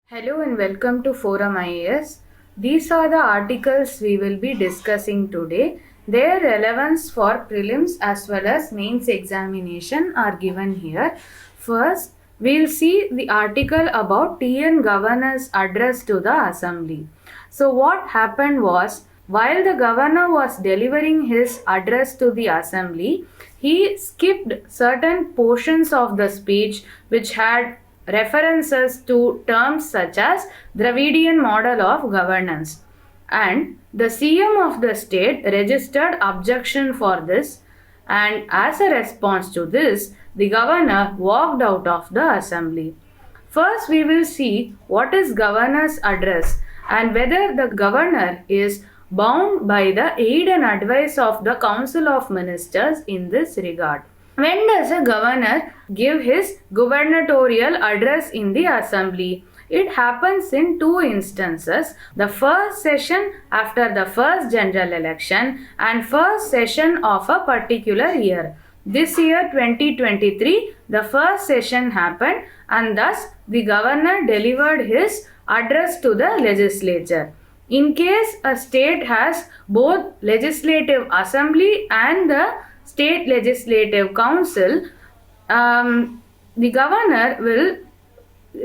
Hello and welcome to ForumIAS. These are the articles we will be discussing today. Their relevance for prelims as well as mains examination are given here. First, we'll see the article about TN Governor's address to the Assembly. So what happened was, while the governor was delivering his address to the Assembly, he skipped certain portions of the speech which had references to terms such as Dravidian model of governance, and the CM of the state registered objection for this, and as a response to this, the governor walked out of the assembly. First, we will see what is governor's address and whether the governor is bound by the aid and advice of the Council of Ministers in this regard. When does a governor give his gubernatorial address in the assembly? It happens in two instances: the first session after the first general election and first session of a particular year. This year 2023, the first session happened and thus the governor delivered his address to the legislature. In case a state has both legislative assembly and the State Legislative Council, the governor will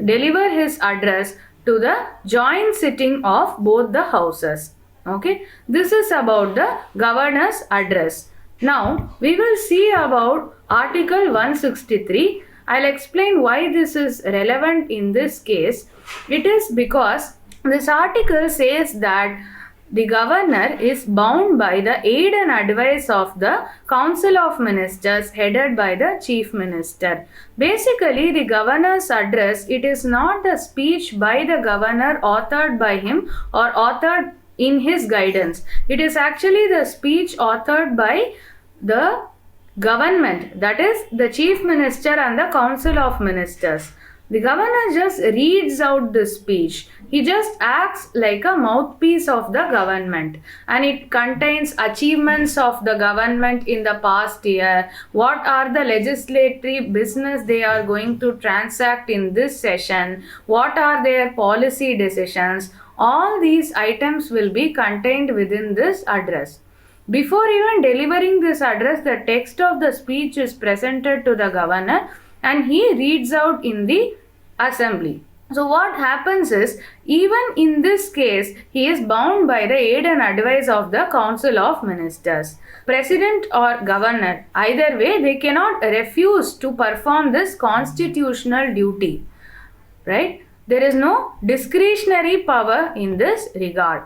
deliver his address to the joint sitting of both the houses. Okay, this is about the governor's address. Now, we will see about Article 163. I'll explain why this is relevant in this case. It is because this article says that the governor is bound by the aid and advice of the Council of Ministers headed by the Chief Minister. Basically, the governor's address, it is not the speech by the governor authored by him or authored in his guidance. It is actually the speech authored by the government, that is the Chief Minister and the Council of Ministers. The governor just reads out the speech. He just acts like a mouthpiece of the government, and it contains achievements of the government in the past year, what are the legislative business they are going to transact in this session, what are their policy decisions. All these items will be contained within this address. Before even delivering this address, the text of the speech is presented to the governor and he reads out in the assembly. So what happens is, even in this case, he is bound by the aid and advice of the Council of Ministers. President or governor, either way, they cannot refuse to perform this constitutional duty. Right? There is no discretionary power in this regard.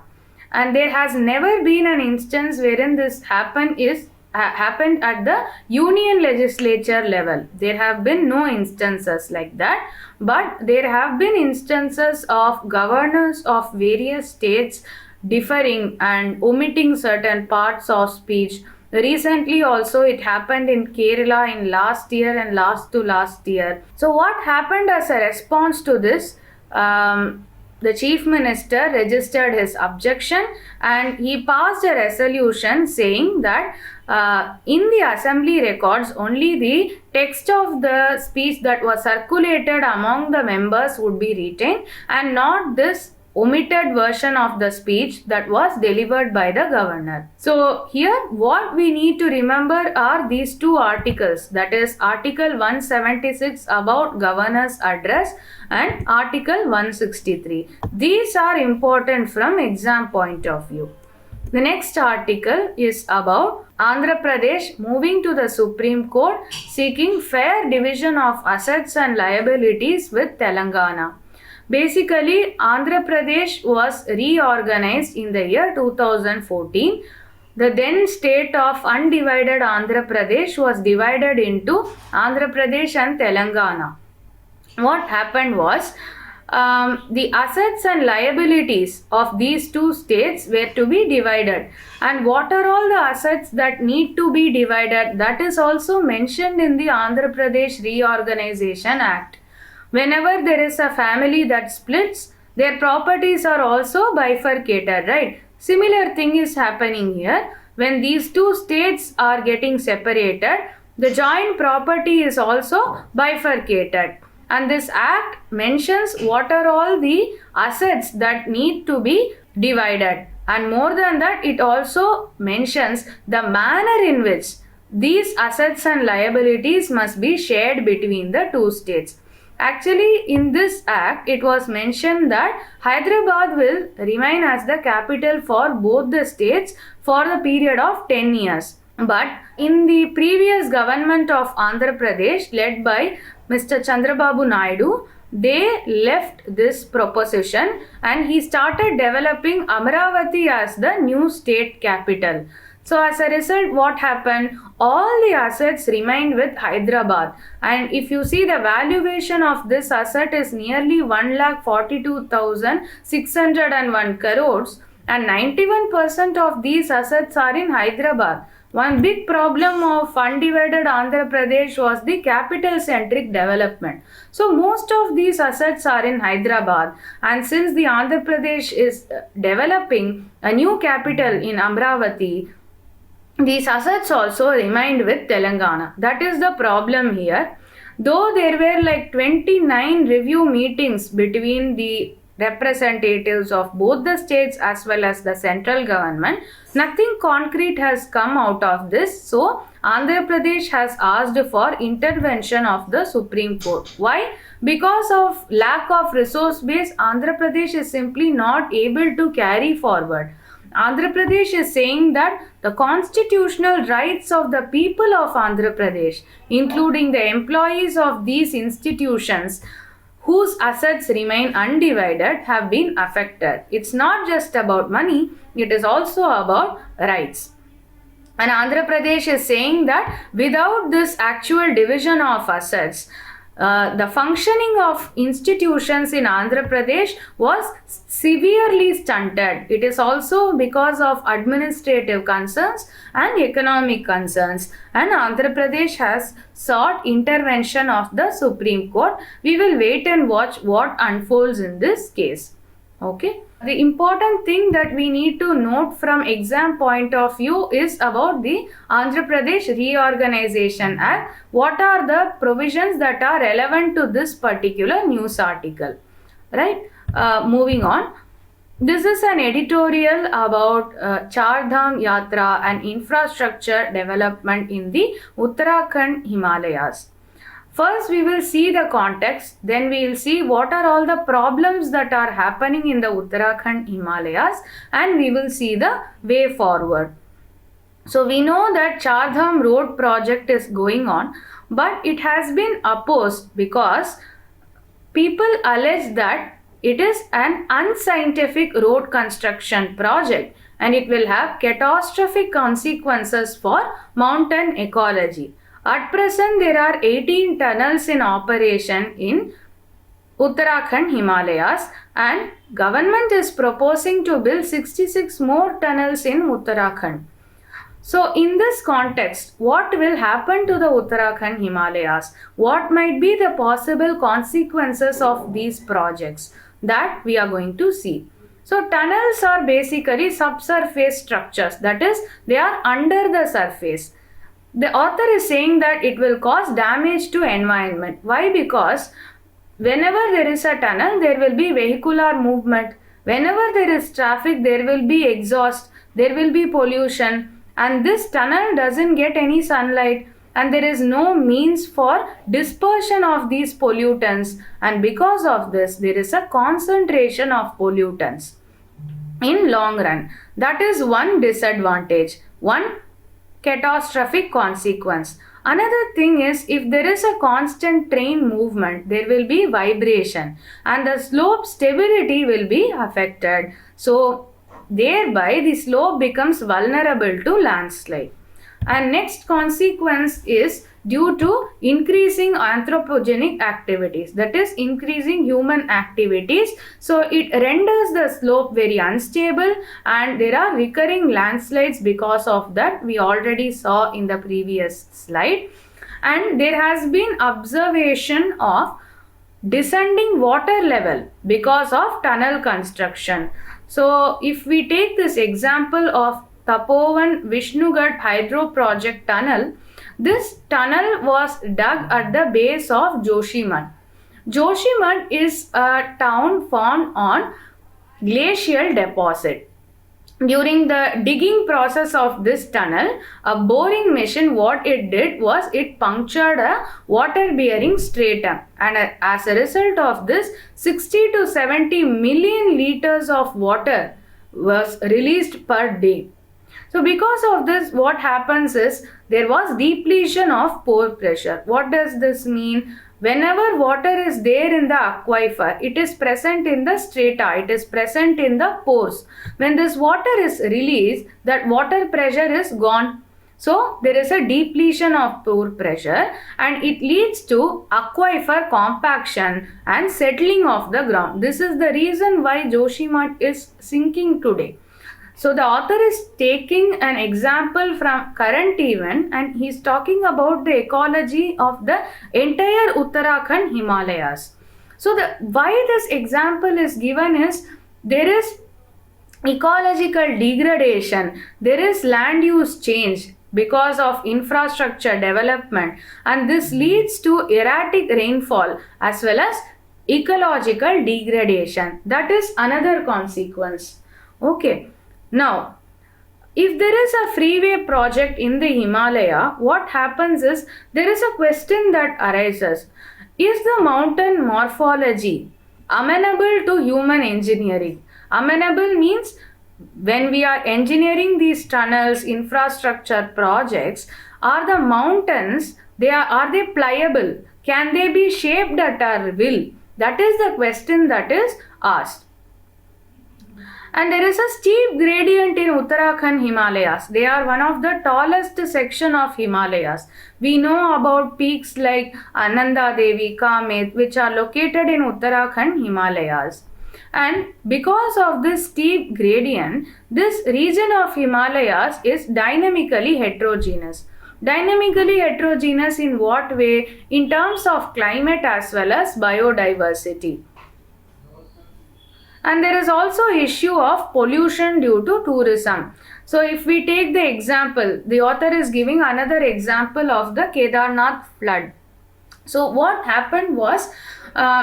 And there has never been an instance wherein this happened at the union legislature level. There have been no instances like that, but there have been instances of governors of various states differing and omitting certain parts of speech. Recently also it happened in Kerala in last year and last to last year. So what happened as a response to this? The Chief Minister registered his objection and he passed a resolution saying that in the assembly records only the text of the speech that was circulated among the members would be retained and not this omitted version of the speech that was delivered by the governor. So here what we need to remember are these two articles, that is Article 176 about governor's address and Article 163. These are important from exam point of view. The next article is about Andhra Pradesh moving to the Supreme Court seeking fair division of assets and liabilities with Telangana. Basically, Andhra Pradesh was reorganized in the year 2014. The then state of undivided Andhra Pradesh was divided into Andhra Pradesh and Telangana. What happened was, the assets and liabilities of these two states were to be divided, and what are all the assets that need to be divided, that is also mentioned in the Andhra Pradesh Reorganization Act. Whenever there is a family that splits, their properties are also bifurcated, right? Similar thing is happening here. When these two states are getting separated, the joint property is also bifurcated. And this act mentions what are all the assets that need to be divided. And more than that, it also mentions the manner in which these assets and liabilities must be shared between the two states. Actually, in this act, it was mentioned that Hyderabad will remain as the capital for both the states for the period of 10 years. But in the previous government of Andhra Pradesh, led by Mr. Chandrababu Naidu, they left this proposition and he started developing Amaravati as the new state capital. So as a result, what happened? All the assets remained with Hyderabad, and if you see, the valuation of this asset is nearly 1,42,601 crores, and 91% of these assets are in Hyderabad. One big problem of undivided Andhra Pradesh was the capital centric development. So most of these assets are in Hyderabad, and since the Andhra Pradesh is developing a new capital in Amravati, these assets also remained with Telangana. That is the problem here. Though there were like 29 review meetings between the representatives of both the states as well as the central government, nothing concrete has come out of this. So Andhra Pradesh has asked for intervention of the Supreme Court. Why? Because of lack of resource base, Andhra Pradesh is simply not able to carry forward. Andhra Pradesh is saying that the constitutional rights of the people of Andhra Pradesh, including the employees of these institutions whose assets remain undivided, have been affected. It's not just about money, it is also about rights. And Andhra Pradesh is saying that without this actual division of assets, the functioning of institutions in Andhra Pradesh was severely stunted. It is also because of administrative concerns and economic concerns, and Andhra Pradesh has sought intervention of the Supreme Court. We will wait and watch what unfolds in this case. Okay. The important thing that we need to note from exam point of view is about the Andhra Pradesh Reorganization Act. What are the provisions that are relevant to this particular news article? Right? Moving on. This is an editorial about Char Dham Yatra and infrastructure development in the Uttarakhand Himalayas. First, we will see the context, then we will see what are all the problems that are happening in the Uttarakhand Himalayas, and we will see the way forward. So, we know that Char Dham road project is going on, but it has been opposed because people allege that it is an unscientific road construction project and it will have catastrophic consequences for mountain ecology. At present, there are 18 tunnels in operation in Uttarakhand Himalayas, and government is proposing to build 66 more tunnels in Uttarakhand. So in this context, what will happen to the Uttarakhand Himalayas? What might be the possible consequences of these projects? That we are going to see. So tunnels are basically subsurface structures, that is, they are under the surface. The author is saying that it will cause damage to environment. Why? Because whenever there is a tunnel, there will be vehicular movement. Whenever there is traffic, there will be exhaust, there will be pollution, and this tunnel doesn't get any sunlight, and there is no means for dispersion of these pollutants, and because of this, there is a concentration of pollutants in long run. That is one disadvantage, one catastrophic consequence. Another thing is, if there is a constant train movement, there will be vibration and the slope stability will be affected. So thereby the slope becomes vulnerable to landslide. And next consequence is due to increasing anthropogenic activities, that is increasing human activities. So it renders the slope very unstable and there are recurring landslides because of that. We already saw in the previous slide. And there has been observation of descending water level because of tunnel construction. So if we take this example of Tapovan Vishnugad Hydro Project Tunnel, this tunnel was dug at the base of Joshimath. Joshimath is a town found on glacial deposit. During the digging process of this tunnel, a boring machine, what it did was it punctured a water bearing stratum, and as a result of this 60 to 70 million liters of water was released per day. So because of this, what happens is there was depletion of pore pressure. What does this mean? Whenever water is there in the aquifer, it is present in the strata, it is present in the pores. When this water is released, that water pressure is gone. So there is a depletion of pore pressure, and it leads to aquifer compaction and settling of the ground. This is the reason why Joshimath is sinking today. So the author is taking an example from current event, and he is talking about the ecology of the entire Uttarakhand Himalayas. So why this example is given is there is ecological degradation, there is land use change because of infrastructure development, and this leads to erratic rainfall as well as ecological degradation. That is another consequence. Okay. Now, if there is a freeway project in the Himalaya, what happens is there is a question that arises. Is the mountain morphology amenable to human engineering? Amenable means when we are engineering these tunnels, infrastructure projects, are the mountains, are they pliable? Can they be shaped at our will? That is the question that is asked. And there is a steep gradient in Uttarakhand Himalayas. They are one of the tallest section of Himalayas. We know about peaks like Ananda Devi, Kamet, which are located in Uttarakhand Himalayas. And because of this steep gradient, this region of Himalayas is dynamically heterogeneous. Dynamically heterogeneous in what way? In terms of climate as well as biodiversity. And there is also issue of pollution due to tourism. So if we take the example, the author is giving another example of the Kedarnath flood. So what happened was,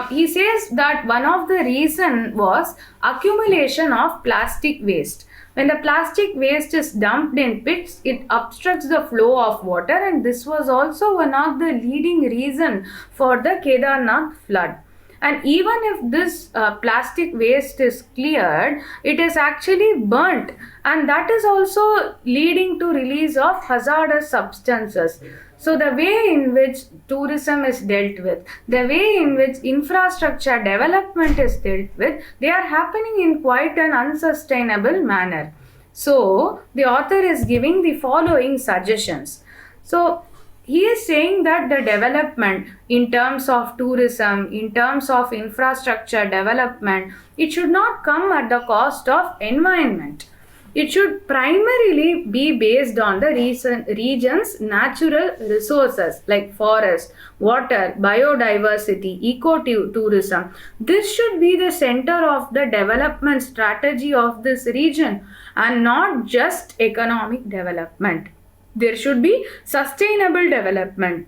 he says that one of the reason was accumulation of plastic waste. When the plastic waste is dumped in pits, it obstructs the flow of water, and this was also one of the leading reason for the Kedarnath flood. And even if this plastic waste is cleared, it is actually burnt, and that is also leading to release of hazardous substances. So the way in which tourism is dealt with, the way in which infrastructure development is dealt with, they are happening in quite an unsustainable manner. So the author is giving the following suggestions. So he is saying that the development in terms of tourism, in terms of infrastructure development, it should not come at the cost of environment. It should primarily be based on the region's natural resources like forest, water, biodiversity, eco-tourism. This should be the center of the development strategy of this region, and not just economic development. There should be sustainable development.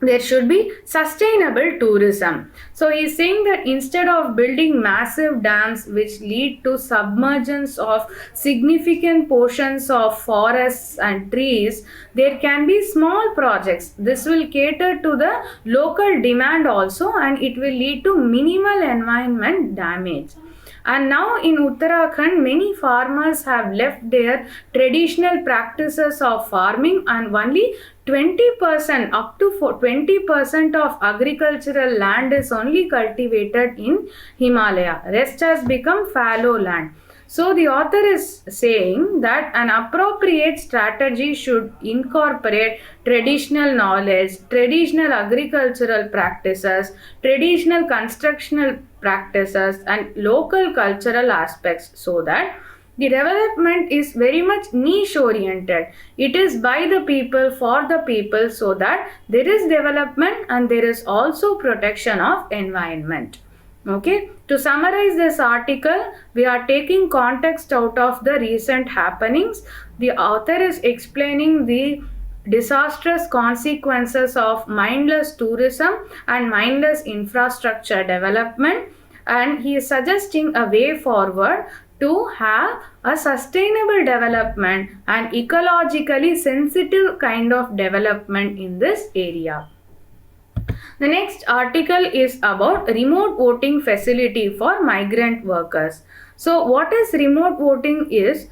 There should be sustainable tourism. So he is saying that instead of building massive dams which lead to submergence of significant portions of forests and trees, there can be small projects. This will cater to the local demand also, and it will lead to minimal environment damage. And now in Uttarakhand, many farmers have left their traditional practices of farming, and only 20%, up to 20% of agricultural land is only cultivated in Himalaya. Rest has become fallow land. So the author is saying that an appropriate strategy should incorporate traditional knowledge, traditional agricultural practices, traditional constructional practices, and local cultural aspects, so that the development is very much niche oriented. It is by the people, for the people, so that there is development and there is also protection of environment. Okay, to summarize this article, we are taking context out of the recent happenings. The author is explaining the disastrous consequences of mindless tourism and mindless infrastructure development, and he is suggesting a way forward to have a sustainable development and ecologically sensitive kind of development in this area. The next article is about remote voting facility for migrant workers. So what is remote voting is,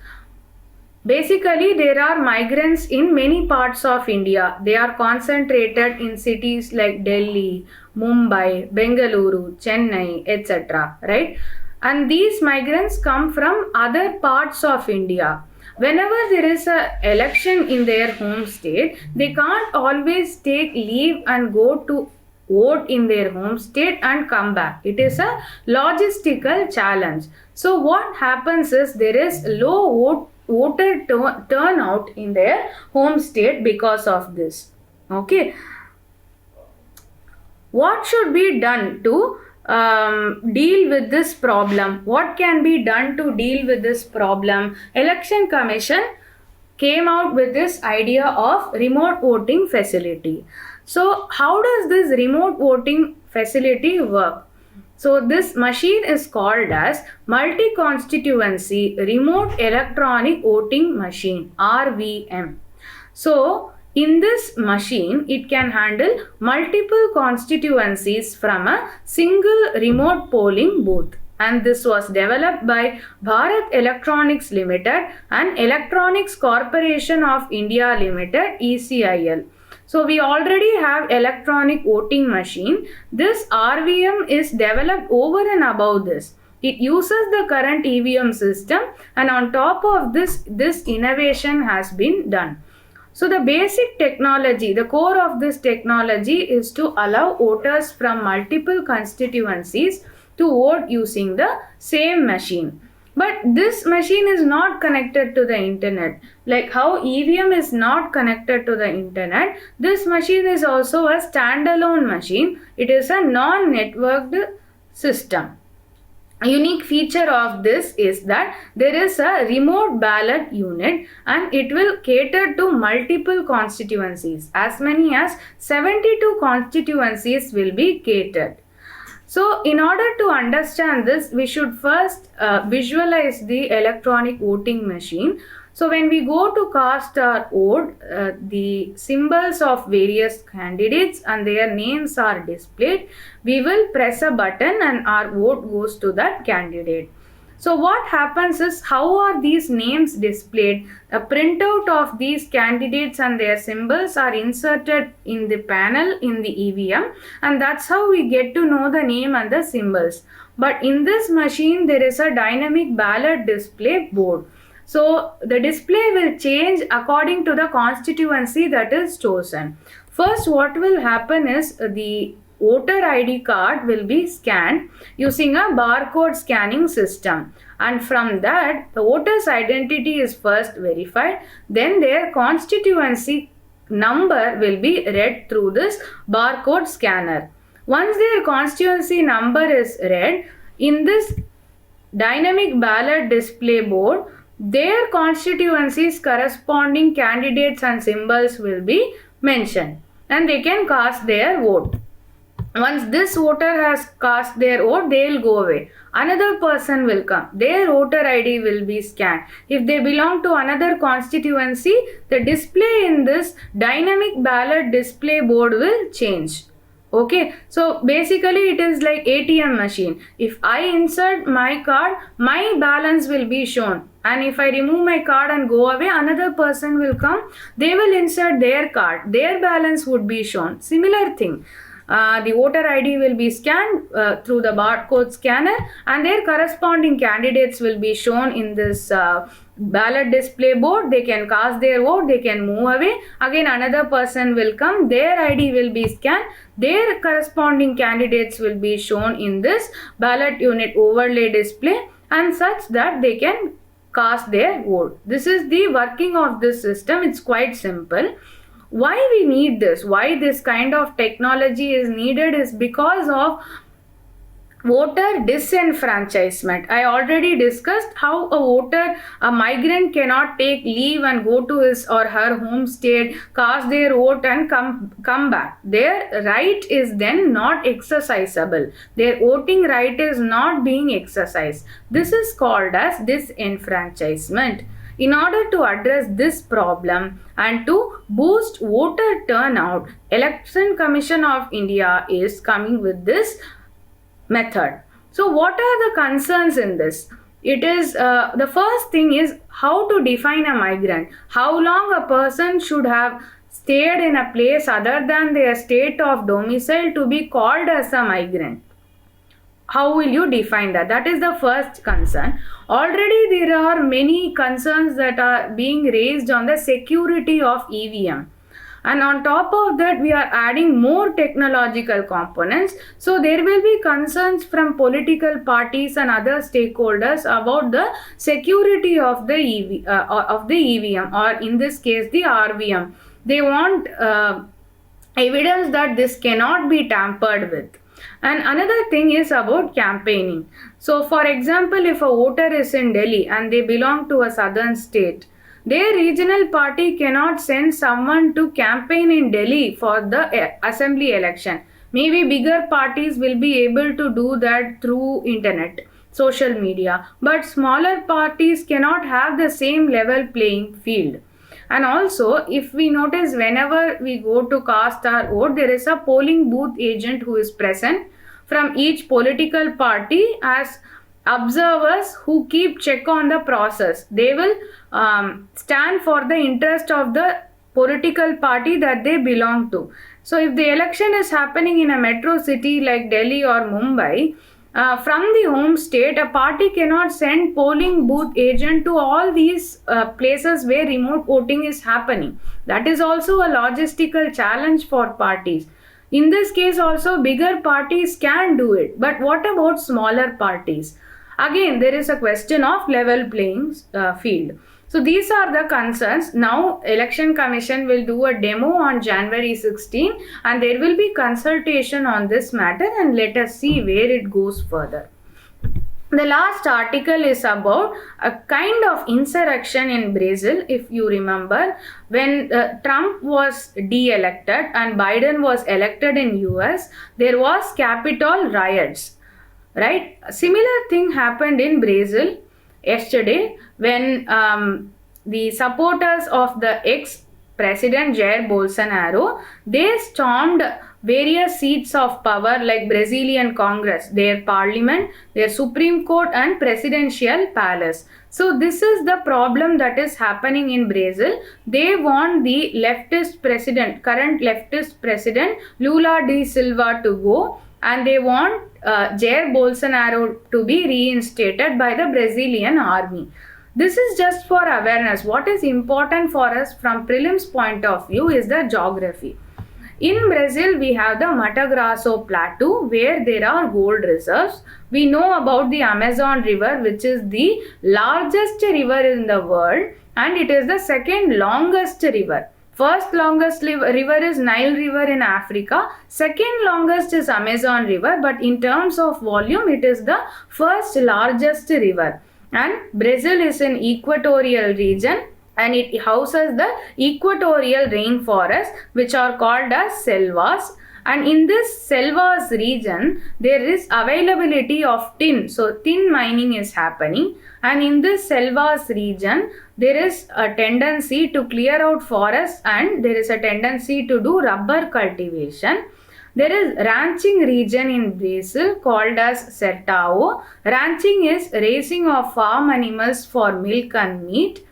basically there are migrants in many parts of India. They are concentrated in cities like Delhi, Mumbai, Bengaluru, Chennai, etc. Right? And these migrants come from other parts of India. Whenever there is a election in their home state, they can't always take leave and go to vote in their home state and come back. It is a logistical challenge. So what happens is there is low voter turnout in their home state because of this. Okay. What should be done to deal with this problem? What can be done to deal with this problem? Election Commission came out with this idea of remote voting facility. So how does this remote voting facility work? So this machine is called as multi-constituency remote electronic voting machine, RVM. So in this machine, it can handle multiple constituencies from a single remote polling booth. And this was developed by Bharat Electronics Limited and Electronics Corporation of India Limited, ECIL. So we already have electronic voting machine. This RVM is developed over and above this. It uses the current EVM system, and on top of this innovation has been done. So the basic technology, the core of this technology is to allow voters from multiple constituencies to vote using the same machine. But this machine is not connected to the internet. Like how EVM is not connected to the internet, this machine is also a standalone machine. It is a non-networked system. A unique feature of this is that there is a remote ballot unit, and it will cater to multiple constituencies. As many as 72 constituencies will be catered. So in order to understand this, we should first visualize the electronic voting machine. So when we go to cast our vote, the symbols of various candidates and their names are displayed. We will press a button and our vote goes to that candidate. So what happens is, how are these names displayed? A printout of these candidates and their symbols are inserted in the panel in the EVM, and that's how we get to know the name and the symbols. But in this machine, there is a dynamic ballot display board. So the display will change according to the constituency that is chosen. First, what will happen is the voter ID card will be scanned using a barcode scanning system, and from that the voter's identity is first verified. Then their constituency number will be read through this barcode scanner. Once their constituency number is read, in this dynamic ballot display board, their constituencies corresponding candidates and symbols will be mentioned, and they can cast their vote. Once this voter has cast their vote, they will go away. Another person will come. Their voter ID will be scanned. If they belong to another constituency, the display in this dynamic ballot display board will change. Okay, so basically it is like ATM machine. If I insert my card, my balance will be shown. And if I remove my card and go away, another person will come. They will insert their card. Their balance would be shown. Similar thing. The voter ID will be scanned through the barcode scanner, and their corresponding candidates will be shown in this ballot display board. They can cast their vote, they can move away. Again, another person will come, their ID will be scanned, their corresponding candidates will be shown in this ballot unit overlay display, and such that they can cast their vote. This is the working of this system. It's quite simple. Why we need this, why this kind of technology is needed, is because of Voter disenfranchisement. I already discussed how a migrant cannot take leave and go to his or her home state, cast their vote and come back. Their right is then not exercisable. Their voting right is not being exercised. This is called as disenfranchisement. In order to address this problem and to boost voter turnout, Election Commission of India is coming with this method. So what are the concerns in this? It is the first thing is how to define a migrant. How long a person should have stayed in a place other than their state of domicile to be called as a migrant. How will you define that? That is the first concern. Already there are many concerns that are being raised on the security of EVM. And on top of that, we are adding more technological components. So there will be concerns from political parties and other stakeholders about the security of the EVM, or in this case the RVM. They want evidence that this cannot be tampered with. And another thing is about campaigning. So for example, if a voter is in Delhi and they belong to a southern state, their regional party cannot send someone to campaign in Delhi for the assembly election. Maybe bigger parties will be able to do that through internet, social media, but smaller parties cannot have the same level playing field. And also, if we notice, whenever we go to cast our vote, there is a polling booth agent who is present from each political party as observers who keep check on the process. They will stand for the interest of the political party that they belong to. So if the election is happening in a metro city like Delhi or Mumbai, from the home state, a party cannot send polling booth agent to all these places where remote voting is happening. That is also a logistical challenge for parties. In this case also, bigger parties can do it. But what about smaller parties? Again, there is a question of level playing field. So these are the concerns. Now, Election Commission will do a demo on January 16 and there will be consultation on this matter, and let us see where it goes further. The last article is about a kind of insurrection in Brazil. If you remember, when Trump was de-elected and Biden was elected in US, there was Capitol riots. Right? A similar thing happened in Brazil yesterday when the supporters of the ex-president Jair Bolsonaro, they stormed various seats of power like Brazilian Congress, their parliament, their Supreme Court and presidential palace. So this is the problem that is happening in Brazil. They want the leftist president, current leftist president Lula da Silva to go, and they want Jair Bolsonaro to be reinstated by the Brazilian army. This is just for awareness. What is important for us from prelims point of view is the geography. In Brazil, we have the Mato Grosso plateau where there are gold reserves. We know about the Amazon river, which is the largest river in the world, and it is the second longest river. First longest river is Nile River in Africa. Second longest is Amazon River, but in terms of volume, it is the first largest river. And Brazil is an equatorial region and it houses the equatorial rainforest, which are called as selvas. And in this selvas region, there is availability of tin. So tin mining is happening. And in this selvas region, there is a tendency to clear out forests and there is a tendency to do rubber cultivation. There is ranching region in Brazil called as Sertão. Ranching is raising of farm animals for milk and meat.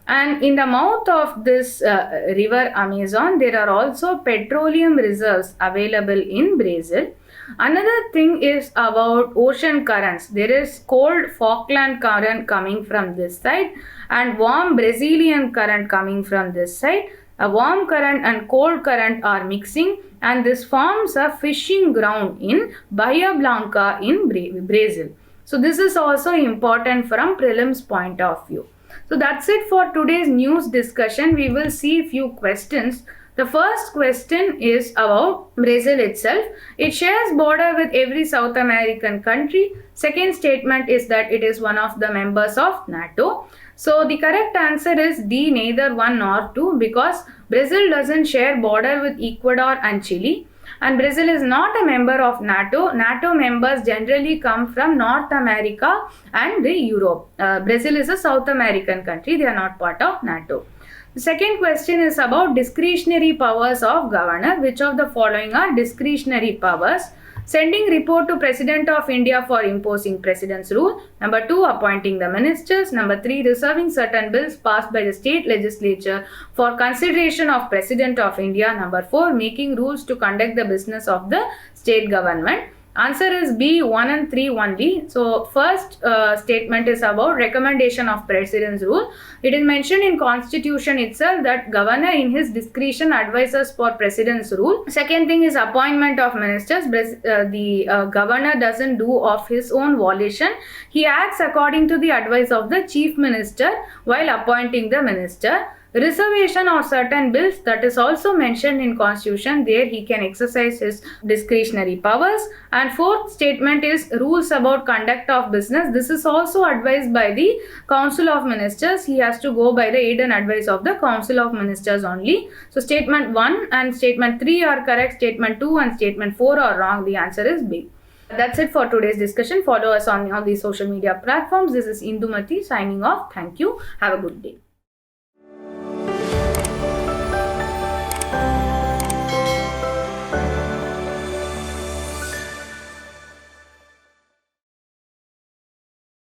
And in the mouth of this river Amazon, there are also petroleum reserves available in Brazil. Another thing is about ocean currents. There is cold Falkland current coming from this side and warm Brazilian current coming from this side. A warm current and cold current are mixing and this forms a fishing ground in Bahia Blanca in Brazil. So this is also important from prelims point of view. So that's it for today's news discussion. We will see few questions The first question is about Brazil itself. It shares border with every South American country. Second statement is that it is one of the members of NATO. So the correct answer is D, neither one nor two, because Brazil doesn't share border with Ecuador and Chile. And Brazil is not a member of NATO. NATO members generally come from North America and Europe. Brazil is a South American country. They are not part of NATO. The second question is about discretionary powers of governor. Which of the following are discretionary powers? Sending report to President of India for imposing President's rule. Number 2, appointing the ministers. Number 3, reserving certain bills passed by the state legislature for consideration of President of India. Number 4, making rules to conduct the business of the state government. Answer is B, 1 and 3 only. So first statement is about recommendation of President's rule. It is mentioned in Constitution itself that governor in his discretion advises for President's rule. Second thing is appointment of ministers. The governor doesn't do of his own volition. He acts according to the advice of the chief minister while appointing the minister. Reservation of certain bills, that is also mentioned in Constitution. There he can exercise his discretionary powers. And fourth statement is rules about conduct of business. This is also advised by the Council of Ministers. He has to go by the aid and advice of the Council of Ministers only. So statement 1 and statement 3 are correct. Statement 2 and statement 4 are wrong. The answer is B. That's it for today's discussion. Follow us on all these social media platforms. This is Indumati signing off. Thank you. Have a good day.